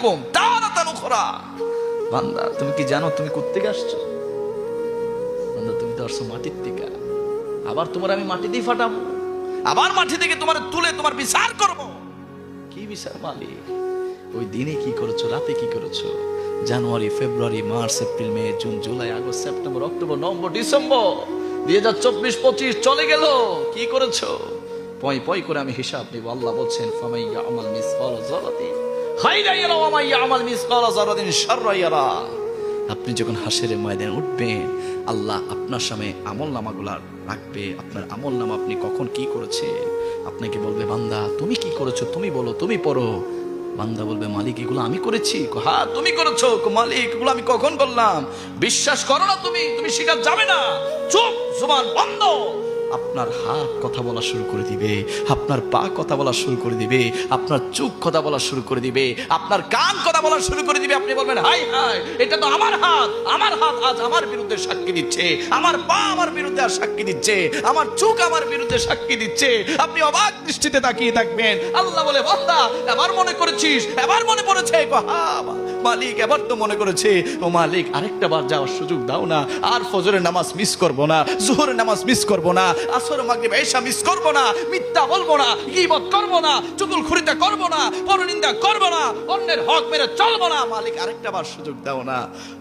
বিকুম তারাতান উখরা। বান্দা তুমি কি জানো তুমি কোত্থেকে আসছো? বান্দা তুমি তো আসছো মাটির থেকে, আবার তোমার আমি মাটি দিয়ে ফাটাবো, আবার মাটি থেকে তোমার তুলে তোমার বিচার করব। কি বিচার মালিক? ওই দিনে কি করেছো, রাতে কি করেছো? January, February, March, April, May, June, July, August, September, October, November, December 2024-25 চলে গেল, কি করেছো? পয় পয় করে আমি হিসাব নিব। আল্লাহ বলছেন ফামাইয়া আমাল মিসকাল যারাতিন খায়রান ইয়ারা ওয়া মাইয়া আমাল মিসকাল যারাতিন শাররান ইয়ারা। আপনি যখন হাসরের ময়দানে উঠবেন, আল্লাহ আপনার সামনে আমল নামাগুলা রাখবে। আপনার আমল নামা আপনি কখন কি করেছেন আপনাকে বলবে, বান্দা তুমি কি করেছো তুমি বলো, তুমি পড়ো। বান্দা বলবে, মালিক এগুলো আমি করেছি। হ্যাঁ তুমি করেছো। মালিক এগুলো আমি কখন করলাম? বিশ্বাস করো না তুমি, তুমি স্বীকার যাবে না। চুপ, জবান বন্ধ। আপনার হাত কথা বলা শুরু করে দিবে, আপনার পা কথা বলা শুরু করে দিবে, আপনার চোখ কথা বলা শুরু করে দিবে, আপনার কান কথা বলা শুরু করে দিবে। আপনি বলবেন, হাই হাই, এটা তো আমার হাত, আমার হাত আজ আমার বিরুদ্ধে সাক্ষী দিচ্ছে, আমার পা আমার বিরুদ্ধে আর সাক্ষী দিচ্ছে, আমার চোখ আমার বিরুদ্ধে সাক্ষী দিচ্ছে। আপনি অবাক দৃষ্টিতে তাকিয়ে থাকবেন। আল্লাহ বলে, বান্দা এবার মনে করেছিস, এবার মনে পড়েছে? মালিক এবার তো মনে করেছে। ও মালিক আরেকটা বার যাওয়ার সুযোগ দাও না, আর ফজরের নামাজ মিস করব না, জোহরের নামাজ মিস করব না, আসর মাগরিব এশা মিস করব না, মিথ্যা বলবো না, গীবত করব না, চুগলখড়িতা করব না, পরনিন্দা করব না, অন্যের হক মেরে চলবো না। মালিক আরেকটা বার সুযোগ দাও না।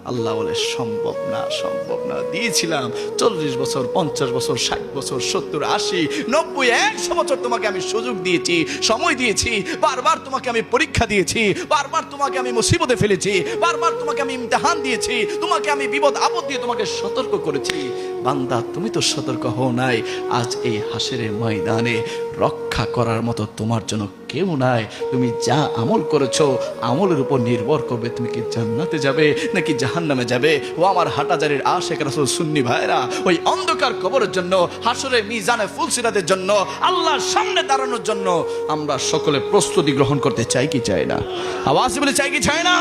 আল্লাহ বলে, সম্ভব না, সম্ভব না। দিয়েছিলাম 40 বছর, 50 বছর, 60 বছর, 70, 80, 90, 100 বছর তোমাকে আমি সুযোগ দিয়েছি, সময় দিয়েছি, বারবার তোমাকে আমি পরীক্ষা দিয়েছি, বারবার তোমাকে আমি মুসিবতে ফেলেছি, বারবার তোমাকে আমি ইমতিহান দিয়েছি, তোমাকে আমি বিপদ আপদ দিয়ে তোমাকে সতর্ক করেছি। বান্দা তুমি তো সতর্ক হও নাই। আজ এই হাসরের ময়দানে রক্ষা করার মতো তোমার জন্য কেউ নাই। তুমি যা আমল করেছো আমলের উপর নির্ভর করবে তুমি কি জান্নাতে যাবে নাকি জাহান্নামে যাবে। ও আমার হাটাজারির আশেক রাসূল সুন্নি ভাইরা, ওই অন্ধকার কবরের জন্য, হাসরে মিজানে ফুলসিরাতের জন্য, আল্লাহর সামনে দাঁড়ানোর জন্য আমরা সকলে প্রস্তুতি গ্রহণ করতে চাই কি চাই না? আওয়াজ বলে চাই কি চাই না?